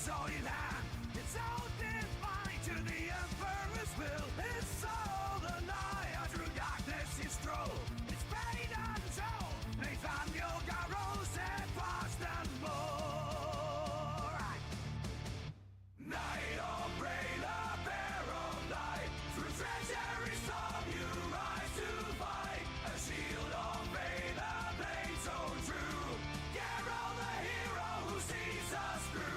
sword in hand, it's all defiant to the Emperor's will. It's all the night through darkness is true. It's pain and soul, Nathaniel Garros and fast and more. Night of gray, the bear of light. Through treachery storm you rise to fight. A shield of faith, a blade so true. Geralt the hero who sees us through.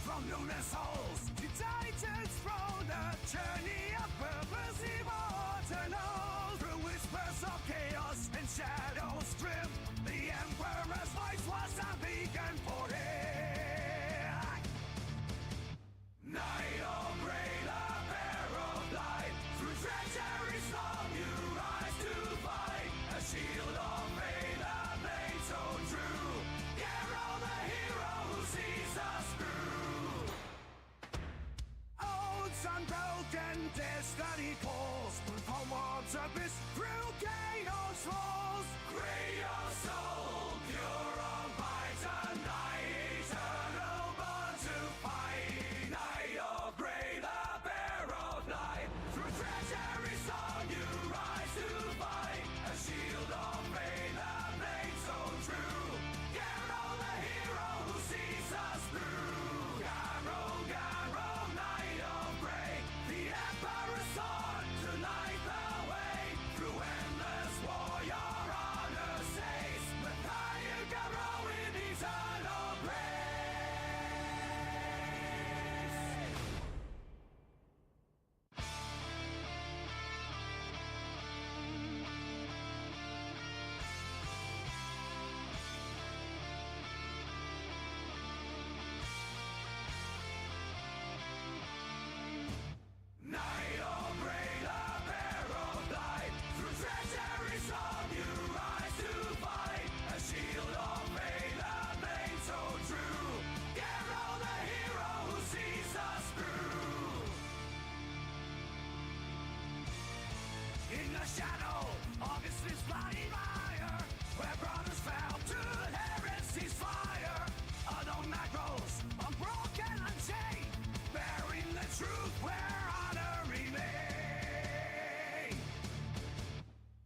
From lunar souls to Titan's throne, a journey of purpose immortal. Through whispers of chaos and shadows trim, the Emperor's voice was a beacon for it. Night of gray, the bear of light. Through treachery storm you rise to fight. A shield of faith, a blade so true. Geralt the hero who sees us through. Oaths unbroken, destiny calls. Homewards abyss, through chaos walls. Gray your soul, pure of Titan, night eternal, born to fight. Night of gray, the bear of light. Through treachery storm you rise to fight. A shield of faith, a blade so true. Geralt the hero who sees us through. Garrow, night of gray. The Emperor's sword to light the way. Through endless war your honor says. Nathaniel Garrow in eternal grace. Night of gray, the bear of light. Through treachery storm you rise to fight. A shield of faith, a blade so true. Geralt the hero who sees us through. In the shadow of his bloody fire, where brothers fell to heresy's fire. Alone that grows, unbroken and chained, bearing the truth where honor remains.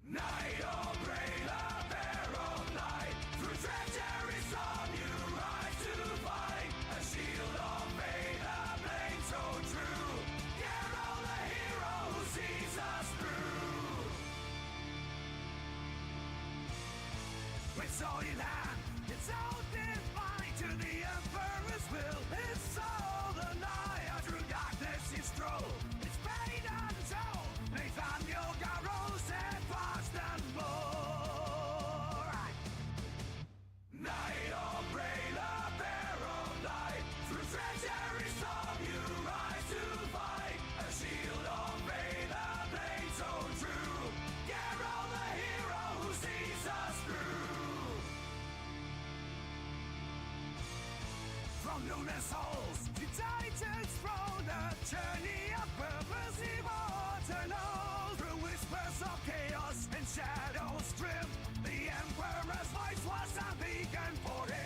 Night of gray, the bear of light. Through treachery storm you rise to fight. A shield of faith, a blade so true. Geralt the hero who sees us through. With sword in hand, it's all defiant to the Emperor's will. It's all the night through darkness is true. It's pain and soul, Nathaniel Garros and fast and more. Night of gray, the bear of light. Through treachery storm you rise to fight. A shield of faith, a blade so true. Geralt the hero who sees us through. From lunar souls to Titan's throne, a journey of purpose immortal. Through whispers of chaos and shadows trim, the Emperor's voice was a beacon for it.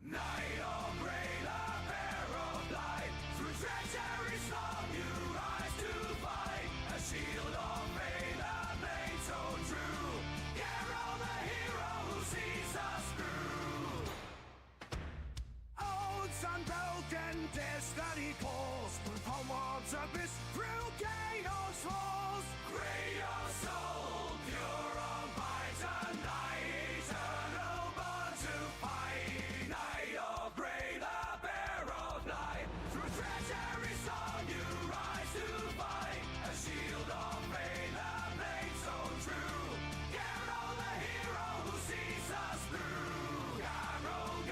Night of gray, the bear of light. Through treachery storm you rise to fight. A shield of faith, a blade so true. Geralt the hero who sees us through. Oaths unbroken, destiny calls. Homewards abyss, through chaos walls. Gray your soul, pure of Titan, night eternal, born to fight. Night of gray, the bear of light. Through treachery storm you rise to fight. A shield of faith, a blade so true. Geralt the hero who sees us through. Garrow,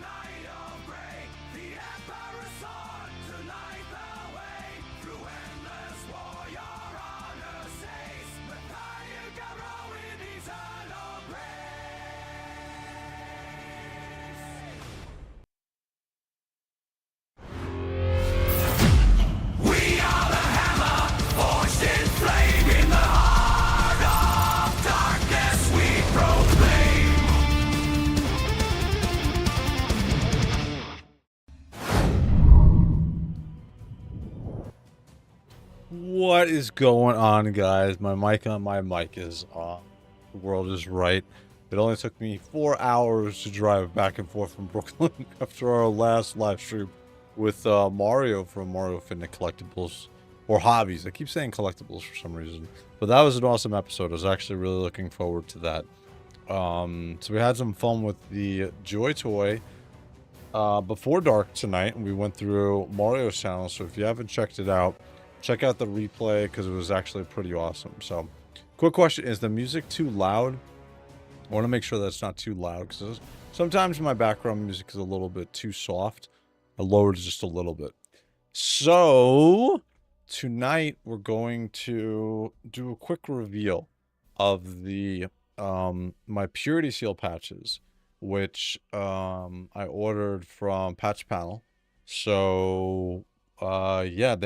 night of gray. The Emperor's sword to light the way. Through endless war your honor says. What is going on, guys? My mic is on. The world is right. It only took me 4 hours to drive back and forth from Brooklyn after our last live stream with Mario from Mario Fitness Collectibles or Hobbies. I keep saying collectibles for some reason, but that was an awesome episode. I was actually really looking forward to that. So we had some fun with the JOYTOY before dark tonight, and we went through Mario's channel. So if you haven't checked it out, check out the replay because it was actually pretty awesome. So, quick question: is the music too loud? I want to make sure that it's not too loud because sometimes my background music is a little bit too soft. I lowered it just a little bit. So tonight we're going to do a quick reveal of the my Purity Seal patches, which I ordered from Patch Panel. So yeah,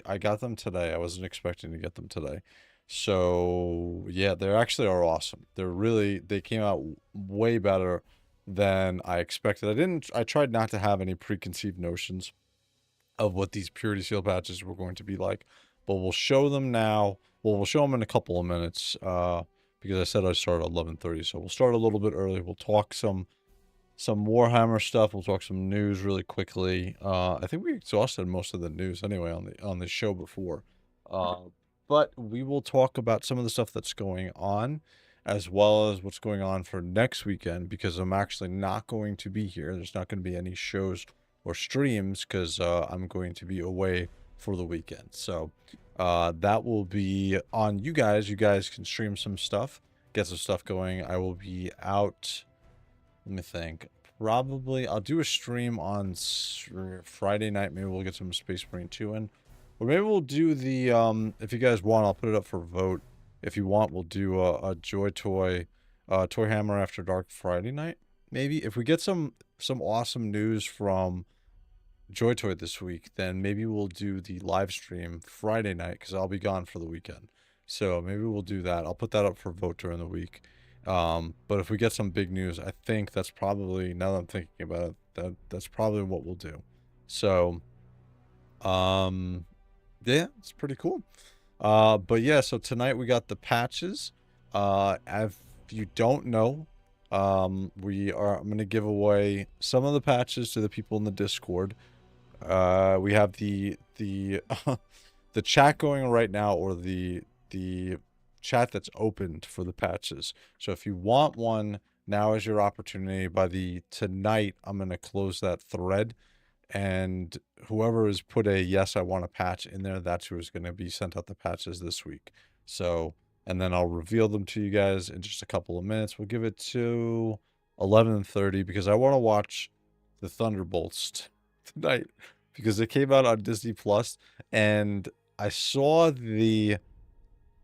I got them today. I wasn't expecting to get them today. So yeah, they actually are awesome. They came out way better than I expected. I tried not to have any preconceived notions of what these Purity Seal patches were going to be like, but we'll show them now. Well, we'll show them in a couple of minutes, because I said I start at 11:30, so we'll start a little bit early. We'll talk some Warhammer stuff. We'll talk some news really quickly. I think we exhausted most of the news anyway on the show before. But we will talk about some of the stuff that's going on, as well as what's going on for next weekend, because I'm actually not going to be here. There's not going to be any shows or streams because I'm going to be away for the weekend. So that will be on you guys. You guys can stream some stuff, get some stuff going. I will be out. Let me think. Probably I'll do a stream on Friday night. Maybe we'll get some Space Marine 2 in. Or maybe we'll do the, if you guys want, I'll put it up for vote. If you want, we'll do a JOYTOY, ToyHammer After Dark Friday night. Maybe if we get some awesome news from JOYTOY this week, then maybe we'll do the live stream Friday night because I'll be gone for the weekend. So maybe we'll do that. I'll put that up for vote during the week. But if we get some big news, I think that's probably, now that I'm thinking about it, that's probably what we'll do. So, yeah, it's pretty cool. But yeah, so tonight we got the patches. If you don't know, I'm going to give away some of the patches to the people in the Discord. We have the the chat going right now, or the chat that's opened for the patches. So if you want one, now is your opportunity. Tonight, I'm going to close that thread, and whoever has put a yes, I want a patch in there, that's who is going to be sent out the patches this week. So, and then I'll reveal them to you guys in just a couple of minutes. We'll give it to 11:30 because I want to watch the Thunderbolts tonight because it came out on Disney Plus, and I saw the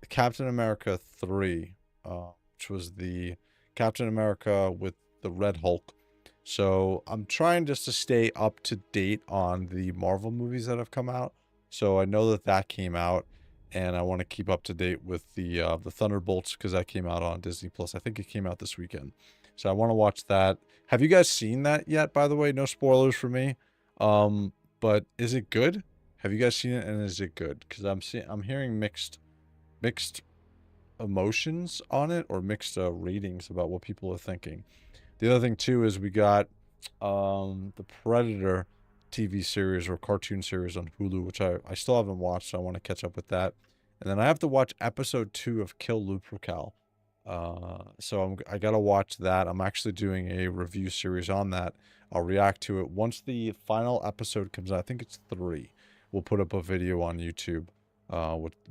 Captain America 3, which was the Captain America with the Red Hulk. So I'm trying just to stay up to date on the Marvel movies that have come out. So I know that came out, and I want to keep up to date with the Thunderbolts because that came out on Disney Plus. I think it came out this weekend. So I want to watch that. Have you guys seen that yet, by the way? No spoilers for me. But is it good? Have you guys seen it, and is it good? Because I'm hearing mixed emotions on it, or mixed ratings about what people are thinking. The other thing too is we got the Predator TV series or cartoon series on Hulu, which I still haven't watched, so I want to catch up with that. And then I have to watch episode 2 of Kill Lupercal. So I gotta watch that. I'm actually doing a review series on that. I'll react to it once the final episode comes out. I think it's 3. We'll put up a video on YouTube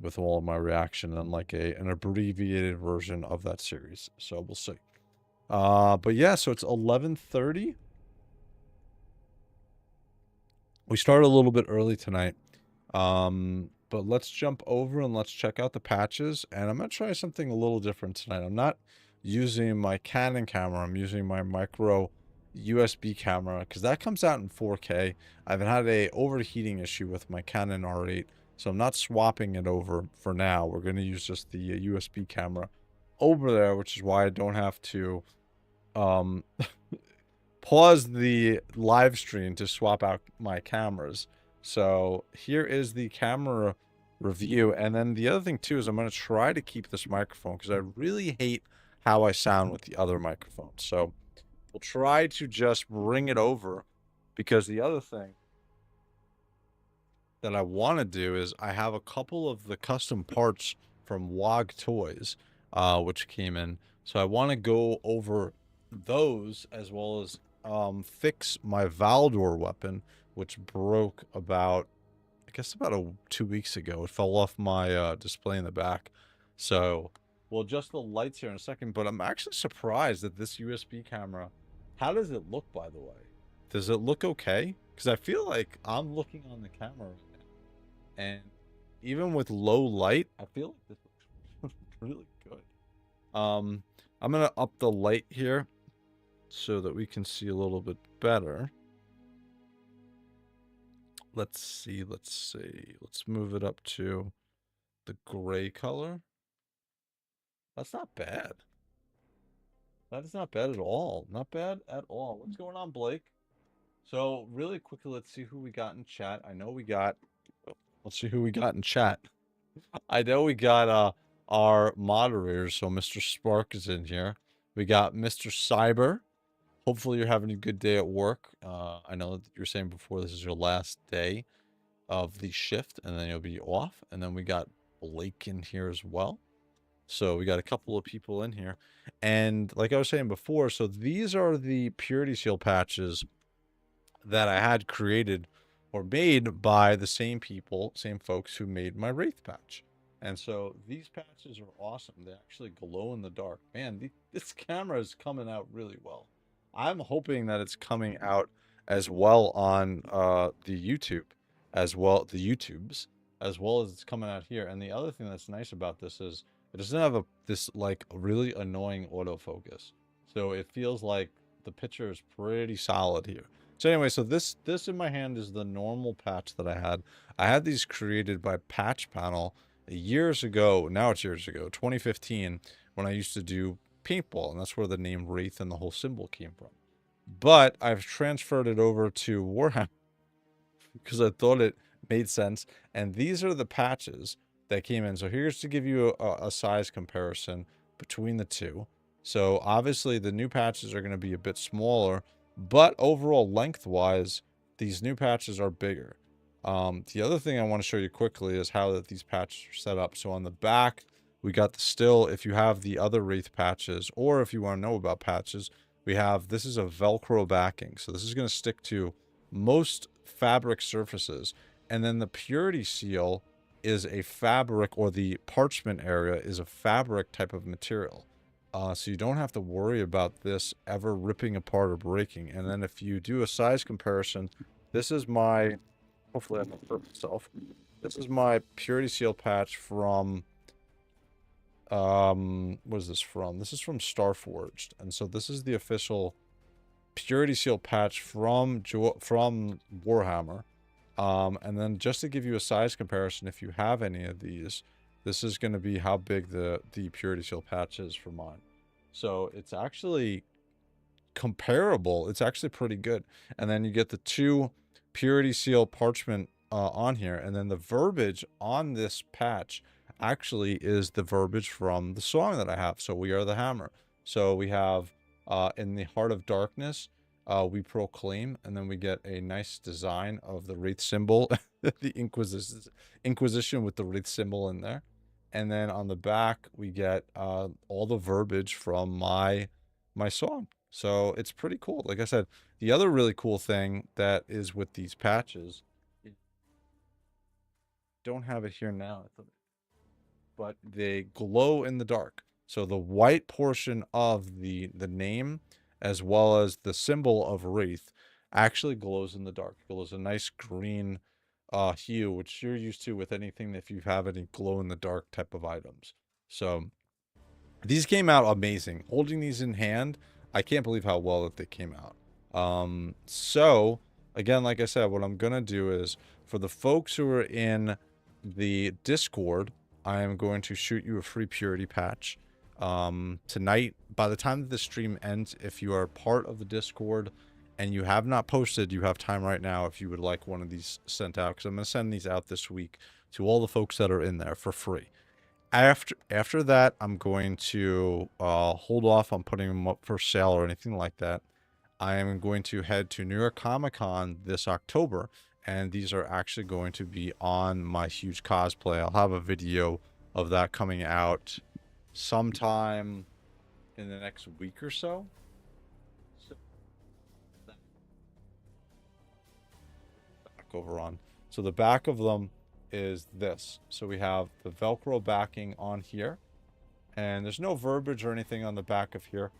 with all of my reaction and like an abbreviated version of that series. So we'll see. But yeah, so it's 11:30. We started a little bit early tonight. But let's jump over and let's check out the patches. And I'm going to try something a little different tonight. I'm not using my Canon camera. I'm using my micro USB camera because that comes out in 4K. I've had a overheating issue with my Canon R8, so I'm not swapping it over for now. We're going to use just the USB camera over there, which is why I don't have to pause the live stream to swap out my cameras. So here is the camera review. And then the other thing too is I'm going to try to keep this microphone because I really hate how I sound with the other microphones. So we'll try to just bring it over, because the other thing that I want to do is I have a couple of the custom parts from WOG Toys, which came in. So I want to go over those as well as fix my Valdor weapon, which broke about, I guess about 2 weeks ago. It fell off my display in the back. So we'll adjust the lights here in a second, but I'm actually surprised that this USB camera, how does it look, by the way? Does it look okay? Because I feel like I'm looking on the camera right now, and even with low light, I feel like this looks really good. I'm gonna up the light here so that we can see a little bit better. Let's see. Let's move it up to the gray color. That's not bad. That is not bad at all. Not bad at all. What's going on, Blake? So really quickly, let's see who we got in chat. I know we got, let's see who we got in chat. I know we got our moderators. So Mr. Spark is in here. We got Mr. Cyber. Hopefully you're having a good day at work. I know that you're saying before this is your last day of the shift, and then you'll be off. And then we got Blake in here as well. So we got a couple of people in here. And like I was saying before, so these are the Purity Seal patches that I had created or made by the same people, same folks who made my Wraith patch. And so these patches are awesome. They actually glow in the dark. Man, this camera is coming out really well. I'm hoping that it's coming out as well on the YouTube, as well the YouTubes, as well as it's coming out here. And the other thing that's nice about this is it doesn't have this like really annoying autofocus. So it feels like the picture is pretty solid here. So anyway, so this in my hand is the normal patch that I had. I had these created by Patch Panel years ago. Now it's years ago, 2015, when I used to do paintball, and that's where the name Wraith and the whole symbol came from. But I've transferred it over to Warhammer because I thought it made sense. And these are the patches that came in. So here's to give you a size comparison between the two. So obviously the new patches are going to be a bit smaller, but overall lengthwise, these new patches are bigger. The other thing I want to show you quickly is how that these patches are set up. So on the back, we got the still. If you have the other Wraith patches, or if you want to know about patches, we have, this is a Velcro backing. So this is going to stick to most fabric surfaces. And then the Purity Seal is a fabric, or the parchment area is a fabric type of material. So you don't have to worry about this ever ripping apart or breaking. And then if you do a size comparison, this is my, hopefully I don't hurt myself. This is my Purity Seal patch from, what is this from? This is from Starforged. And so this is the official Purity Seal patch from Warhammer. And then just to give you a size comparison, if you have any of these, this is going to be how big the Purity Seal patch is for mine. So it's actually comparable. It's actually pretty good. And then you get the two Purity Seal parchment on here. And then the verbiage on this patch actually is the verbiage from the song that I have. So We Are the Hammer. So we have in the heart of darkness, we proclaim, and then we get a nice design of the Wraith symbol, the Inquisition with the Wraith symbol in there. And then on the back, we get all the verbiage from my song. So it's pretty cool. Like I said, the other really cool thing that is with these patches, don't have it here now, but they glow in the dark. So the white portion of the name, as well as the symbol of Wraith, actually glows in the dark. It glows a nice green hue, which you're used to with anything if you have any glow in the dark type of items. So these came out amazing. Holding these in hand, I can't believe how well that they came out. So again, like I said, what I'm gonna do is, for the folks who are in the Discord, I am going to shoot you a free Purity patch tonight. By the time that the stream ends, if you are part of the Discord and you have not posted, you have time right now if you would like one of these sent out, because I'm going to send these out this week to all the folks that are in there for free. After that, I'm going to hold off on putting them up for sale or anything like that. I am going to head to New York Comic Con this October, and these are actually going to be on my huge cosplay. I'll have a video of that coming out sometime in the next week or so. Back over on. So the back of them is this. So we have the Velcro backing on here, and there's no verbiage or anything on the back of here,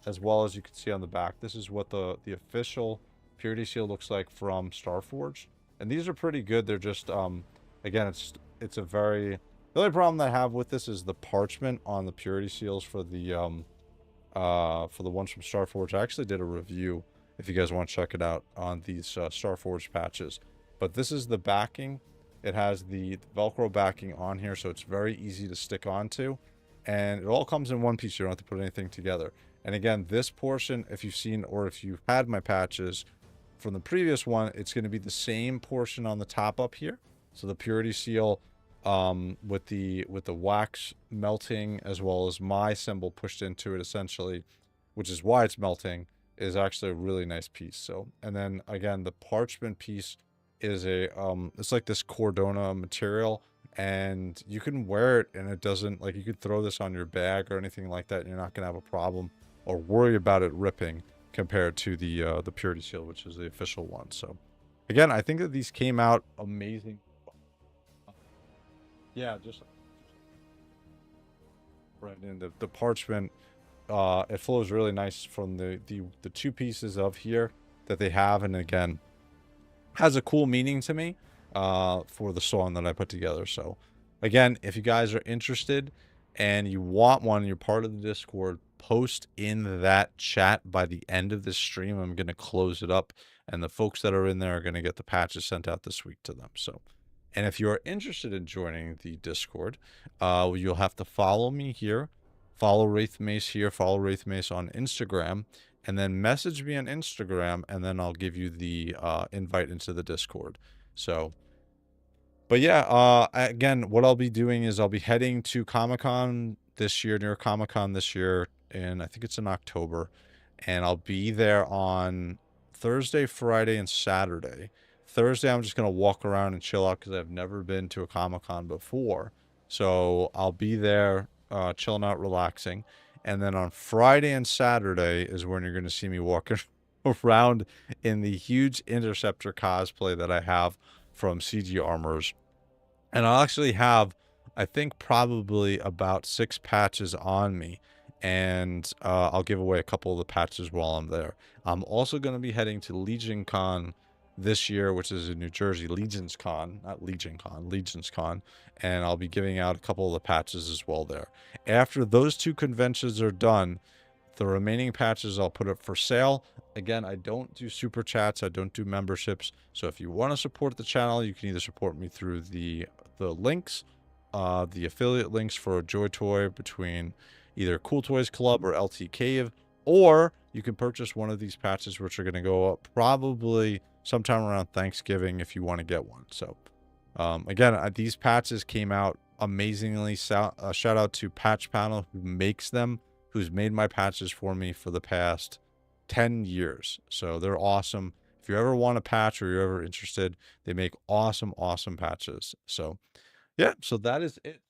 as well as you can see on the back. This is what the official Purity Seal looks like from Starforge, and these are pretty good. They're just again, it's a very, the only problem that I have with this is the parchment on the Purity Seals for the ones from Starforge. I actually did a review if you guys want to check it out on these Starforge patches. But this is the backing. It has the Velcro backing on here, so it's very easy to stick onto, and it all comes in one piece. You don't have to put anything together. And again, this portion, if you've seen or if you've had my patches from the previous one, it's going to be the same portion on the top up here. So the Purity Seal with the wax melting, as well as my symbol pushed into it essentially, which is why it's melting, is actually a really nice piece. So, and then again, the parchment piece is a it's like this Cordona material, and you can wear it and it doesn't, like, you could throw this on your bag or anything like that and you're not gonna have a problem or worry about it ripping compared to the Purity Seal, which is the official one. So again, I think that these came out amazing. Yeah, just right in the parchment, it flows really nice from the two pieces of here that they have, and again, has a cool meaning to me for the song that I put together. So again, if you guys are interested and you want one, you're part of the Discord, post in that chat by the end of this stream. I'm going to close it up, and the folks that are in there are going to get the patches sent out this week to them. So, and if you are interested in joining the Discord, you'll have to follow me here, follow WraithMace here, follow WraithMace on Instagram, and then message me on Instagram, and then I'll give you the invite into the Discord. So, but yeah, again, what I'll be doing is I'll be heading to Comic-Con this year, New York Comic-Con this year, and I think it's in October, and I'll be there on Thursday, Friday, and Saturday. Thursday, I'm just going to walk around and chill out because I've never been to a Comic-Con before. So I'll be there chilling out, relaxing. And then on Friday and Saturday is when you're going to see me walking around in the huge Interceptor cosplay that I have from CG Armors. And I'll actually have, I think, probably about 6 patches on me. And I'll give away a couple of the patches while I'm there. I'm also going to be heading to Legion Con this year, which is in New Jersey, Legions Con, not Legion Con, Legions Con, and I'll be giving out a couple of the patches as well there. After those 2 conventions are done, the remaining patches I'll put up for sale. Again, I don't do super chats, I don't do memberships, so if you want to support the channel, you can either support me through the links, the affiliate links for JOYTOY between either Cool Toys Club or LT Cave, or you can purchase one of these patches, which are going to go up probably sometime around Thanksgiving if you want to get one. So again, these patches came out amazingly. Shout out to Patch Panel, who makes them, who's made my patches for me for the past 10 years. So they're awesome. If you ever want a patch or you're ever interested, they make awesome patches. So yeah, so that is it.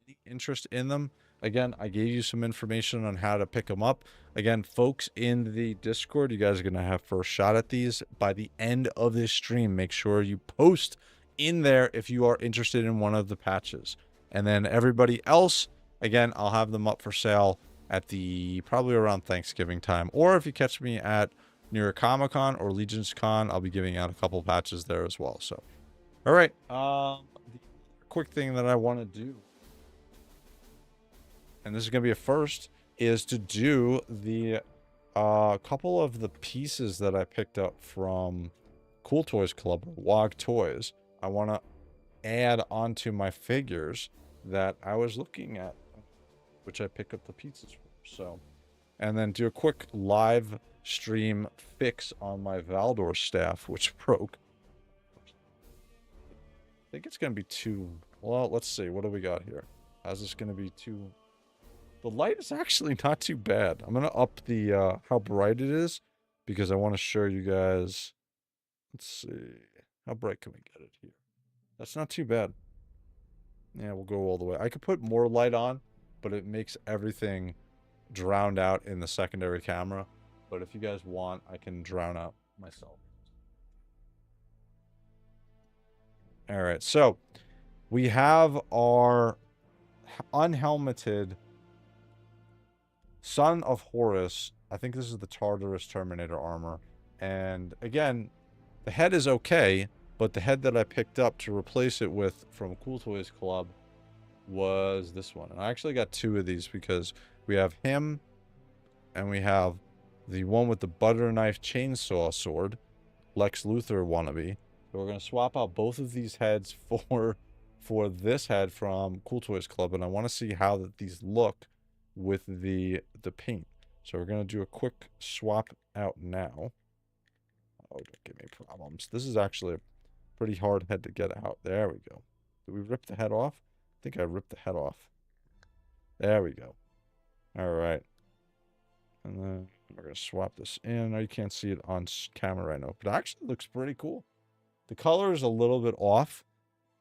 Any interest in them? Again, I gave you some information on how to pick them up. Again, folks in the Discord, you guys are going to have first shot at these by the end of this stream. Make sure you post in there if you are interested in one of the patches. And then everybody else, again, I'll have them up for sale at the probably around Thanksgiving time. Or if you catch me at New York Comic Con or Legions Con, I'll be giving out a couple patches there as well. So, all right. The quick thing that I want to do, and this is going to be a first, is to do the couple of the pieces that I picked up from Cool Toys Club, WOG Toys. I want to add onto my figures that I was looking at, which I picked up the pieces for. So, and then do a quick live stream fix on my Valdor staff, which broke. I think it's going to be too... Well, let's see. What do we got here? How's this going to be too... The light is actually not too bad. I'm going to up the how bright it is because I want to show you guys. Let's see. How bright can we get it here? That's not too bad. Yeah, we'll go all the way. I could put more light on, but it makes everything drowned out in the secondary camera. But if you guys want, I can drown out myself. All right, so we have our unhelmeted Son of Horus. I think this is the Tartarus Terminator armor. And again, the head is okay, but the head that I picked up to replace it with from Cool Toys Club was this one. And I actually got two of these because we have him and we have the one with the butter knife chainsaw sword, Lex Luthor wannabe. So we're going to swap out both of these heads for this head from Cool Toys Club. And I want to see how these look with the paint. So we're going to do a quick swap out now. Oh, don't give me problems. This is actually a pretty hard head to get out. There we go. Did we rip the head off? I think I ripped the head off. There we go. All right. And then we're going to swap this in. Now you can't see it on camera right now, but it actually looks pretty cool. The color is a little bit off,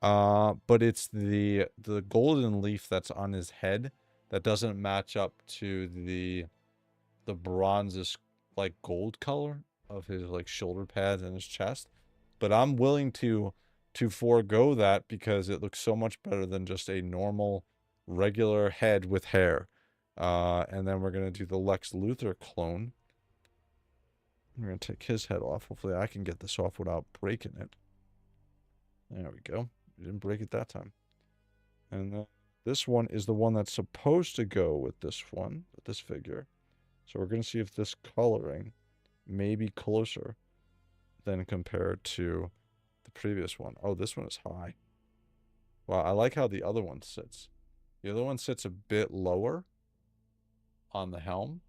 but it's the golden leaf that's on his head that doesn't match up to the bronzish like gold color of his like shoulder pads and his chest. But I'm willing to forego that because it looks so much better than just a normal regular head with hair. And then we're going to do the Lex Luthor clone. We're going to take his head off. Hopefully I can get this off without breaking it. There we go. We didn't break it that time. And then this one is the one that's supposed to go with this one, with this figure. So we're going to see if this coloring may be closer than compared to the previous one. Oh, this one is high. Wow, I like how the other one sits. The other one sits a bit lower on the helm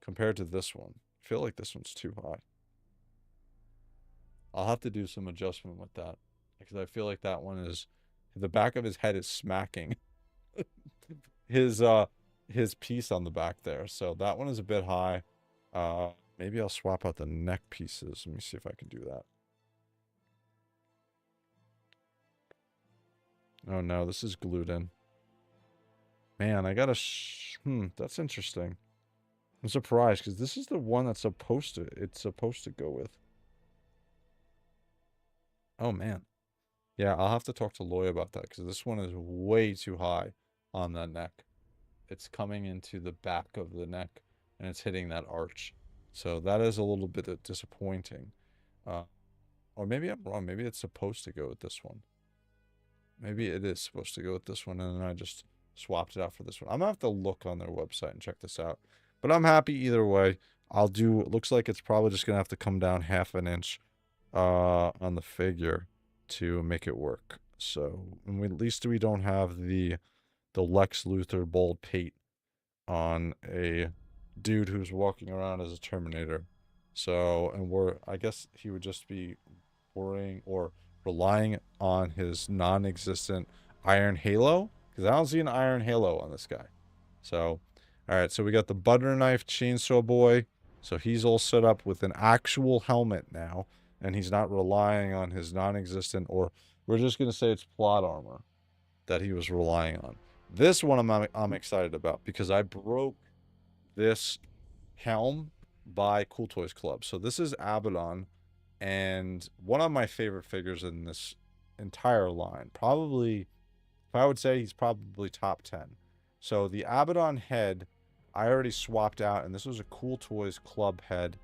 compared to this one. I feel like this one's too high. I'll have to do some adjustment with that because I feel like that one is, the back of his head is smacking his piece on the back there. So that one is a bit high. Maybe I'll swap out the neck pieces. Let me see if I can do that. Oh no, this is glued in. Man, I gotta that's interesting. I'm surprised because this is the one that's supposed to go with. Oh man. Yeah, I'll have to talk to Loy about that because this one is way too high on that neck. It's coming into the back of the neck and it's hitting that arch. So that is a little bit disappointing. Or maybe I'm wrong. Maybe it's supposed to go with this one. Maybe it is supposed to go with this one and then I just swapped it out for this one. I'm gonna have to look on their website and check this out. But I'm happy either way. I'll do, it looks like it's probably just gonna have to come down half an inch on the figure to make it work. So at least we don't have the Lex Luthor bald pate on a dude who's walking around as a Terminator. So, and I guess he would just be worrying or relying on his non-existent iron halo, because I don't see an iron halo on this guy. So, all right, so we got the butter knife chainsaw boy. So he's all set up with an actual helmet now, and he's not relying on his non-existent, or we're just going to say it's plot armor that he was relying on. This one I'm excited about because I broke this helm by Cool Toys Club. So this is Abaddon, and one of my favorite figures in this entire line. Probably, if I would say, he's probably top 10. So the Abaddon head, I already swapped out, and this was a Cool Toys Club head.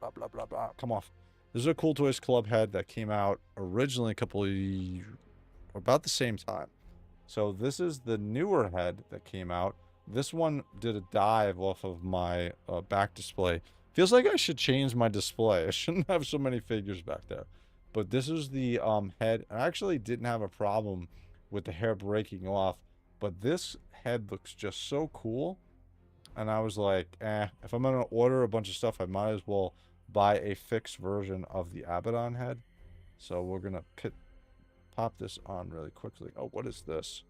Blah, blah, blah, blah. Come off. This is a Cool Toys Club head that came out originally about the same time. So this is the newer head that came out. This one did a dive off of my back display. Feels like I should change my display. I shouldn't have so many figures back there. But this is the head. I actually didn't have a problem with the hair breaking off. But this head looks just so cool. And I was like, if I'm going to order a bunch of stuff, I might as well buy a fixed version of the Abaddon head. So we're going to pop this on really quickly. Oh, what is this?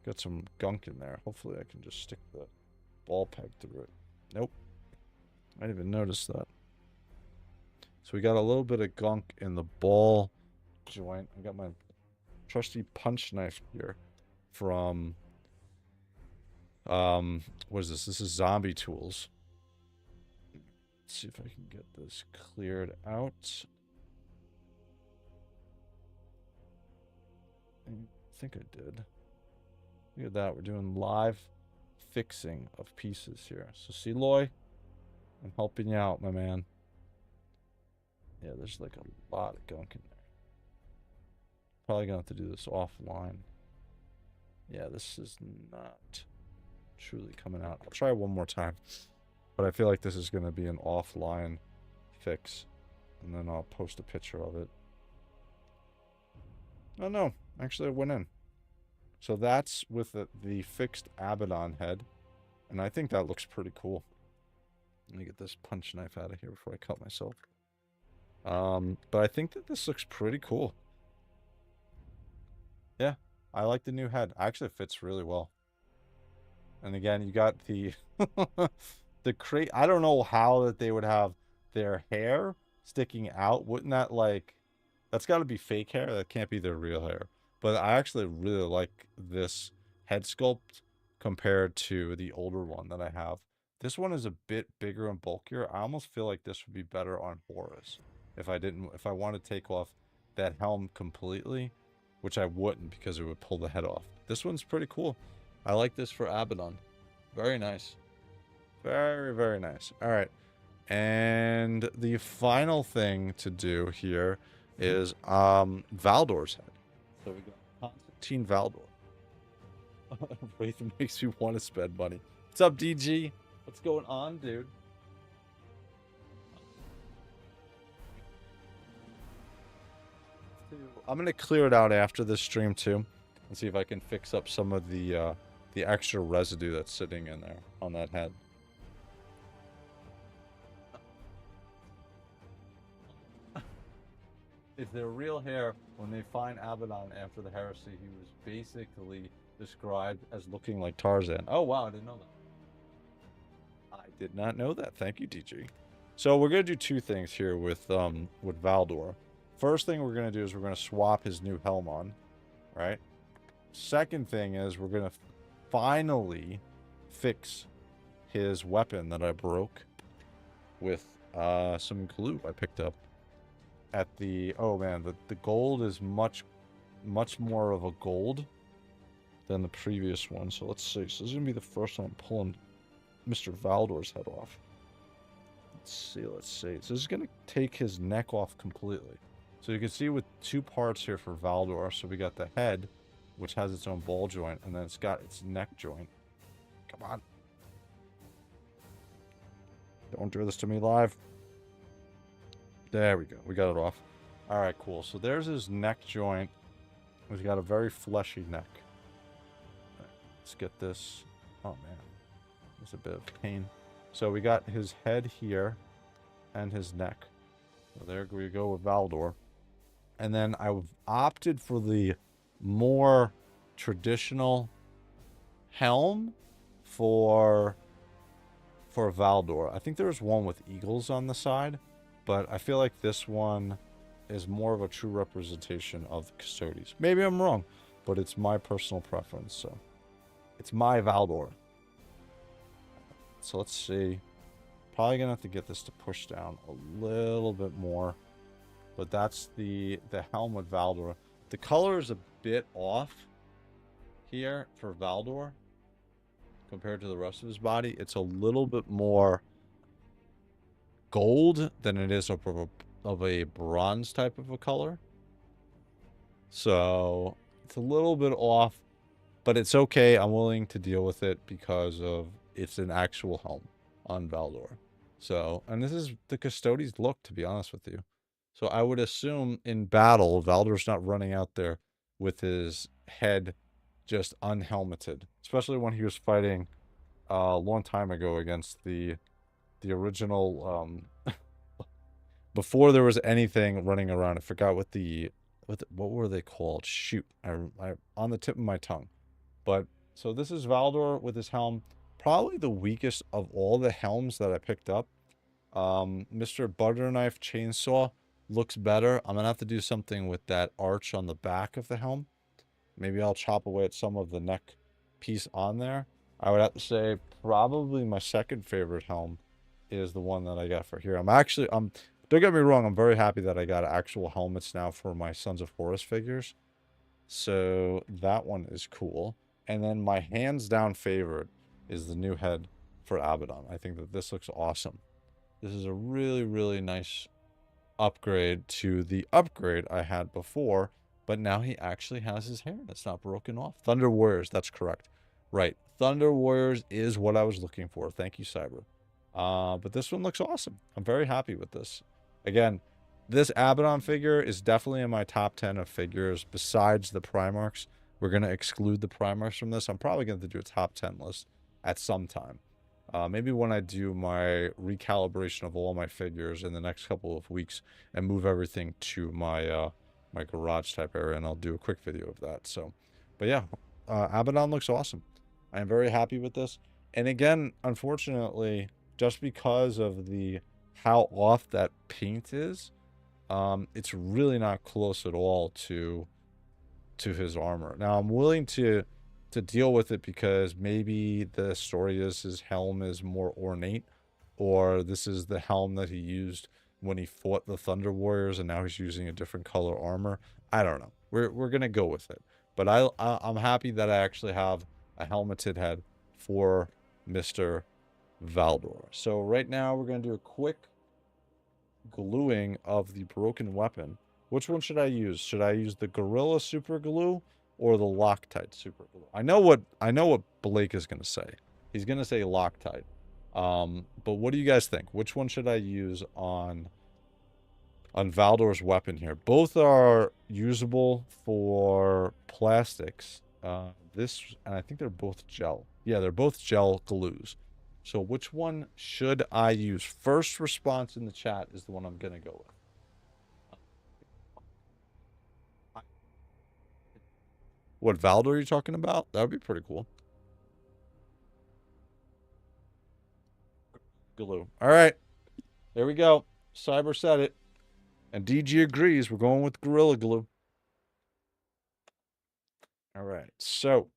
Got some gunk in there. Hopefully I can just stick the ball peg through it. Nope. I didn't even notice that. So we got a little bit of gunk in the ball joint. I got my trusty punch knife here from what is this? This is Zombie Tools. Let's see if I can get this cleared out. I think I did. Look at that. We're doing live fixing of pieces here. So see, Loy, I'm helping you out, my man. Yeah, there's like a lot of gunk in there. Probably gonna have to do this offline. Yeah, this is not truly coming out. I'll try one more time. But I feel like this is gonna be an offline fix. And then I'll post a picture of it. Oh no, actually it went in. So that's with the fixed Abaddon head. And I think that looks pretty cool. Let me get this punch knife out of here before I cut myself. But I think that this looks pretty cool. Yeah, I like the new head. Actually, it fits really well. And again, you got the the crate. I don't know how that they would have their hair sticking out. Wouldn't that like... That's got to be fake hair. That can't be their real hair. But I actually really like this head sculpt compared to the older one that I have. This one is a bit bigger and bulkier. I almost feel like this would be better on Horus. If I want to take off that helm completely, which I wouldn't because it would pull the head off. This one's pretty cool. I like this for Abaddon. Very nice. Very, very nice. All right. And the final thing to do here is Valdor's head. So we got Constantine Valdor. Wraith makes me want to spend money. What's up, DG? What's going on, dude? I'm gonna clear it out after this stream too, and see if I can fix up some of the extra residue that's sitting in there on that head. If they're real hair, when they find Abaddon after the heresy, he was basically described as looking like Tarzan. Oh wow, I didn't know that. I did not know that. Thank you, DG. So we're gonna do two things here with Valdor. First thing we're gonna do is we're gonna swap his new helm on, right? Second thing is we're gonna finally fix his weapon that I broke with some glue I picked up at the... Oh man, the gold is much more of a gold than the previous one. So let's see. So this is gonna be the first time I'm pulling Mr. Valdor's head off. Let's see. So this is gonna take his neck off completely. So you can see with two parts here for Valdor. So we got the head, which has its own ball joint, and then it's got its neck joint. Come on. Don't do this to me live. There we go. We got it off. All right, cool. So there's his neck joint. He's got a very fleshy neck. Right, let's get this. Oh, man. It's a bit of pain. So we got his head here and his neck. So there we go with Valdor. And then I've opted for the more traditional helm for Valdor. I think there's one with eagles on the side, but I feel like this one is more of a true representation of the Custodes. Maybe I'm wrong, but it's my personal preference. So it's my Valdor. So let's see. Probably gonna have to get this to push down a little bit more. But that's the helm with Valdor. The color is a bit off here for Valdor compared to the rest of his body. It's a little bit more gold than it is of a bronze type of a color. So it's a little bit off, but it's okay. I'm willing to deal with it because of it's an actual helm on Valdor. So, and this is the Custodes look, to be honest with you. So I would assume in battle, Valdor's not running out there with his head just unhelmeted, especially when he was fighting a long time ago against the original before there was anything running around. I forgot what what were they called? Shoot, I on the tip of my tongue. But so this is Valdor with his helm, probably the weakest of all the helms that I picked up. Mr. Butterknife Chainsaw looks better. I'm gonna have to do something with that arch on the back of the helm. Maybe I'll chop away at some of the neck piece on there. I would have to say probably my second favorite helm is the one that I got for here. Don't get me wrong, I'm very happy that I got actual helmets now for my Sons of Horus figures. So that one is cool. And then my hands down favorite is the new head for Abaddon. I think that this looks awesome. This is a really, really nice upgrade to the upgrade I had before, but now he actually has his hair and it's not broken off. Thunder Warriors, that's correct. Right. Thunder Warriors is what I was looking for. Thank you, Cyber. But this one looks awesome. I'm very happy with this. Again, this Abaddon figure is definitely in my top 10 of figures besides the Primarchs. We're going to exclude the Primarchs from this. I'm probably going to do a top 10 list at some time. Maybe when I do my recalibration of all my figures in the next couple of weeks and move everything to my my garage type area, and I'll do a quick video of that. So, but yeah, Abaddon looks awesome. I am very happy with this. And again, unfortunately, just because of how off that paint is, it's really not close at all to his armor. Now, I'm willing to deal with it because maybe the story is his helm is more ornate, or this is the helm that he used when he fought the Thunder Warriors and now he's using a different color armor. I don't know. We're gonna go with it. But I'm happy that I actually have a helmeted head for Mr. Valdor. So right now we're gonna do a quick gluing of the broken weapon. Which one should I use? Should I use the Gorilla Super Glue or the Loctite Super Glue? I know what Blake is gonna say. He's gonna say Loctite. But what do you guys think? Which one should I use on Valdor's weapon here? Both are usable for plastics. And I think they're both gel. Yeah, they're both gel glues. So which one should I use? First response in the chat is the one I'm gonna go with. What Valdor are you talking about? That would be pretty cool. Glue. All right. There we go. Cyber said it. And DG agrees. We're going with Gorilla Glue. All right. So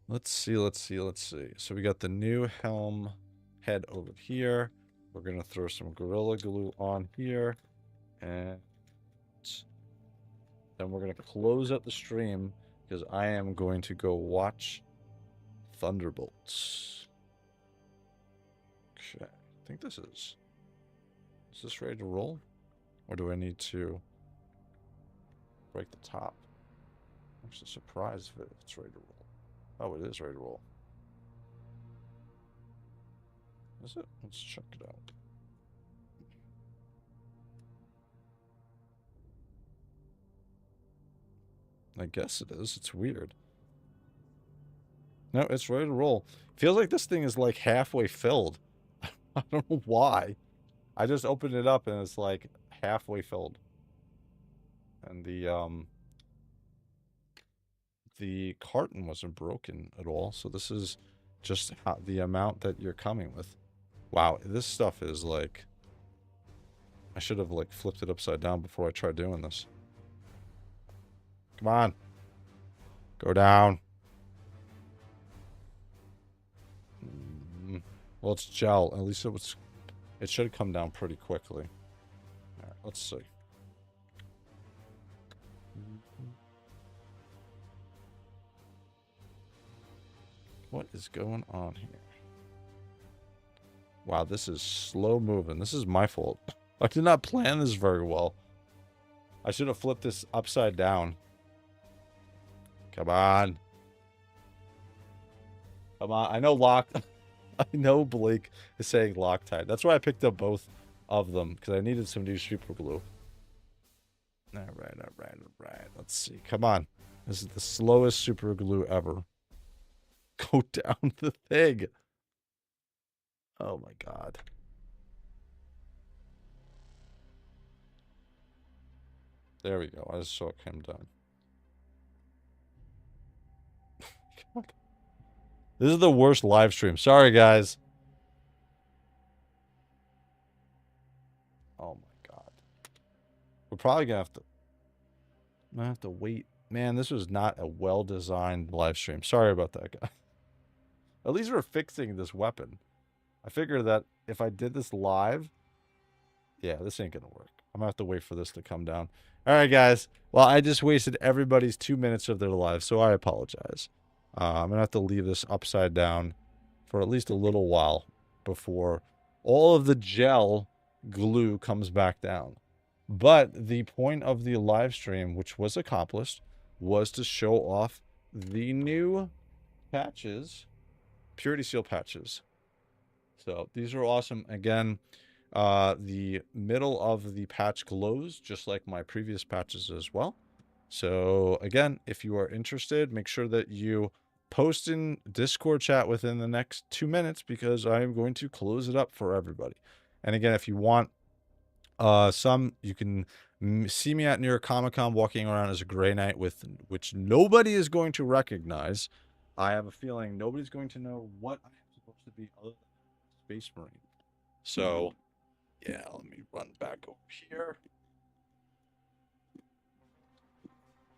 let's see. So we got the new helm head over here. We're going to throw some Gorilla Glue on here. And then we're going to close up the stream because I am going to go watch Thunderbolts. Okay, I think is this ready to roll? Or do I need to break the top? I'm actually surprised if it's ready to roll. Oh, it is ready to roll. Is it? Let's check it out. I guess it is. It's weird. No, it's ready to roll. Feels like this thing is like halfway filled. I don't know why. I just opened it up and it's like halfway filled. And the carton wasn't broken at all. So this is just the amount that you're coming with. Wow, this stuff is like... I should have like flipped it upside down before I tried doing this. Come on. Go down. Well, it's gel. At least it should come down pretty quickly. All right, let's see. What is going on here? Wow, this is slow moving. This is my fault. I did not plan this very well. I should have flipped this upside down. Come on. Come on. I know Blake is saying Loctite. That's why I picked up both of them, because I needed some new super glue. All right, all right, all right. Let's see. Come on. This is the slowest super glue ever. Go down the thing. Oh my god. There we go. I just saw it come down. This is the worst live stream. Sorry, guys. Oh my god. We're probably gonna have to wait. Man, this was not a well-designed live stream. Sorry about that, guy. At least we're fixing this weapon. I figured that if I did this live, yeah, this ain't gonna work. I'm gonna have to wait for this to come down. All right, guys. Well, I just wasted everybody's 2 minutes of their lives, so I apologize. I'm gonna have to leave this upside down for at least a little while before all of the gel glue comes back down. But the point of the live stream, which was accomplished, was to show off the new patches, Purity Seal patches. So these are awesome. Again, the middle of the patch glows just like my previous patches as well. So again, if you are interested, make sure that you post in Discord chat within the next 2 minutes, because I am going to close it up for everybody. And again, if you want you can see me at New York Comic Con walking around as a Grey Knight, which nobody is going to recognize. I have a feeling nobody's going to know what I am supposed to be other than Space Marine. So yeah, let me run back over here.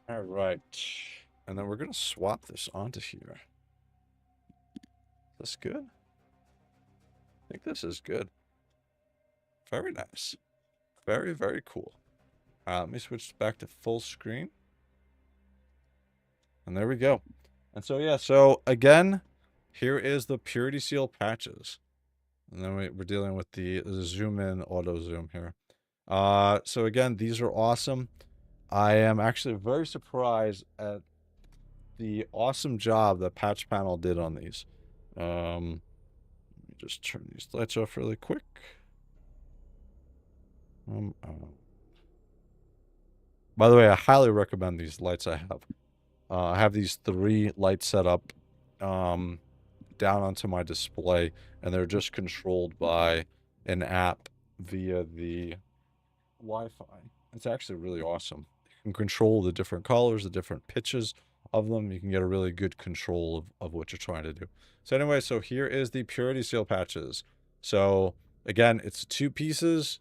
All right. And then we're going to swap this onto here. Is this good? I think this is good. Very nice. Very, very cool. Let me switch back to full screen. And there we go. And so, yeah, so again, here is the Purity Seal patches. And then we're dealing with the zoom in, auto zoom here. So again, these are awesome. I am actually very surprised at the awesome job that Patch Panel did on these. Let me just turn these lights off really quick. By the way, I highly recommend these lights I have. I have these 3 lights set up down onto my display, and they're just controlled by an app via the Wi-Fi. It's actually really awesome. You can control the different colors, the different pitches of them. You can get a really good control of what you're trying to do. So anyway, so here is the Purity Seal patches. So again, it's 2 pieces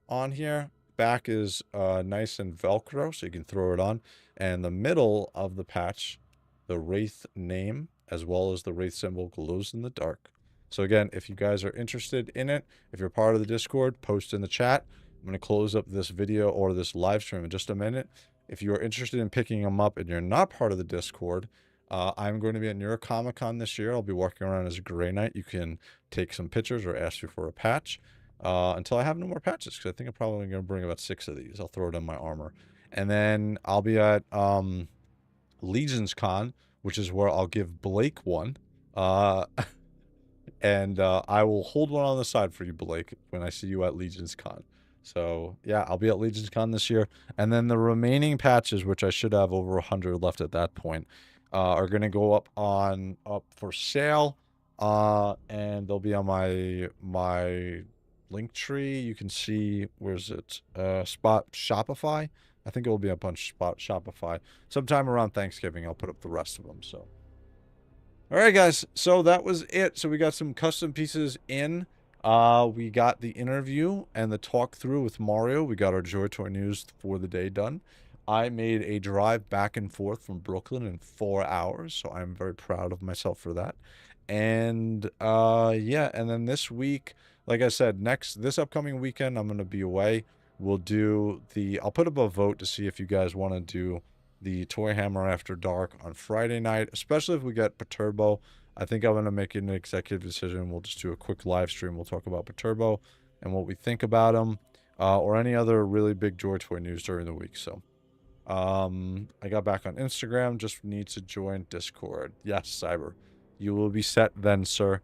on here. Back is nice and Velcro, so you can throw it on. And the middle of the patch, the Wraith name, as well as the Wraith symbol, glows in the dark. So again, if you guys are interested in it, if you're part of the Discord, post in the chat. I'm going to close up this video or this live stream in just a minute. If you are interested in picking them up and you're not part of the Discord, I'm going to be at New York Comic Con this year. I'll be walking around as a Grey Knight. You can take some pictures or ask you for a patch until I have no more patches, because I think I'm probably going to bring about 6 of these. I'll throw it in my armor. And then I'll be at Legions Con, which is where I'll give Blake one. And I will hold one on the side for you, Blake, when I see you at Legions Con. So yeah, I'll be at Legions Con this year. And then the remaining patches, which I should have over 100 left at that point, are going to go up for sale. And they'll be on my link tree. You can see, where's it? Spot Shopify. I think it will be up on Spot Shopify sometime around Thanksgiving. I'll put up the rest of them. So, all right, guys. So that was it. So we got some custom pieces in. We got the interview and the talk through with Mario. We got our JOYTOY news for the day done. I made a drive back and forth from Brooklyn in 4 hours, so I'm very proud of myself for that. And yeah, and then this week, like I said, this upcoming weekend, I'm going to be away. I'll put up a vote to see if you guys want to do the ToyHammer After Dark on Friday night, especially if we get Perturbo. I think I'm going to make an executive decision. We'll just do a quick live stream. We'll talk about Perturbo and what we think about him, or any other really big JOYTOY news during the week. So I got back on Instagram. Just need to join Discord. Yes, Cyber. You will be set then, sir.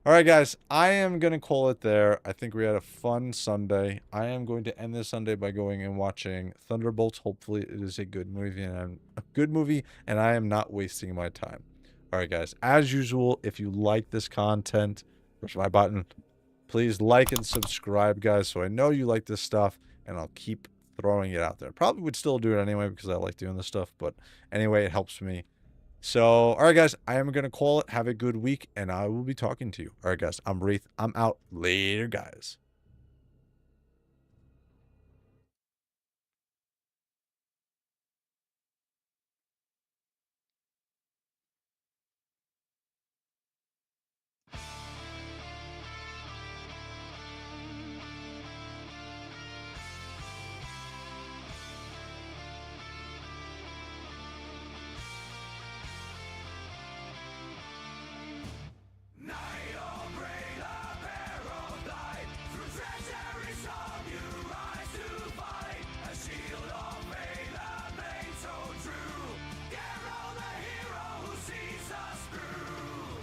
All right, guys, I am going to call it there. I think we had a fun Sunday. I am going to end this Sunday by going and watching Thunderbolts. Hopefully it is a good movie, and I am not wasting my time. All right, guys, as usual, if you like this content, push my button. Please like and subscribe, guys, so I know you like this stuff, and I'll keep throwing it out there. Probably would still do it anyway because I like doing this stuff, but anyway, it helps me. So, all right, guys, I am going to call it. Have a good week, and I will be talking to you. All right, guys, I'm Wraith. I'm out. Later, guys. Night of rain, a pair of light. Through treachery, some you rise to fight. A shield of faith, a blade so true. Hero, the hero who sees us through.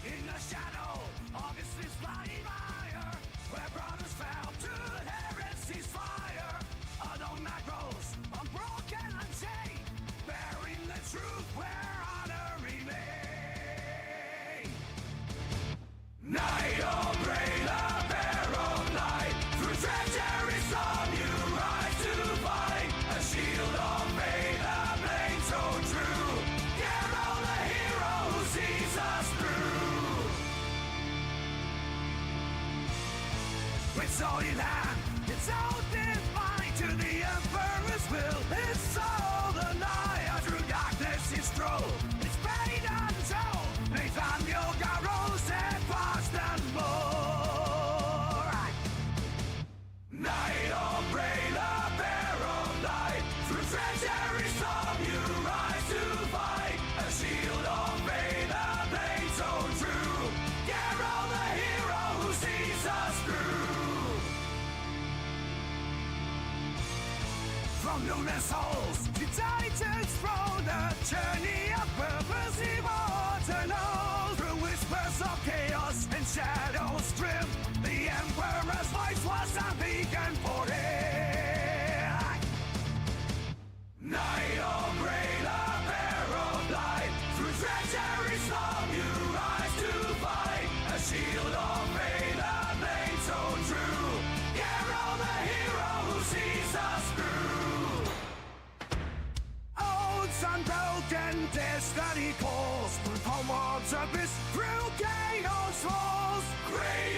In the shadow of his flying fire, where brothers fell to heresy's fire. A dog that grows, unbroken and chained, bearing the truth where honor remains. Night of rain, a pair of light. Through treachery, some you rise to fight. A shield of faith, a blade so true. Hero, the hero who sees us through. With sword in hand, it's out in fight to the Emperor's will. It's all the night through darkness he strode. It's pain untold. Nathaniel Garros and fast and more. Night of rain, a pair of light. Through treachery, some you rise to fight. A shield of faith, a blade so true. Hero, the hero who sees us through. From luminous halls to Titan's throne, a journey of purpose immortal. Through whispers of chaos and shadows grim, the Emperor's voice was a beacon for him. Night of rain, a pair of light. Through treachery, some you rise to fight. A shield of faith, a blade so true. Hero, the hero who sees us through. Oaths unbroken, destiny calls. Through tumult's abyss, through chaos falls. Great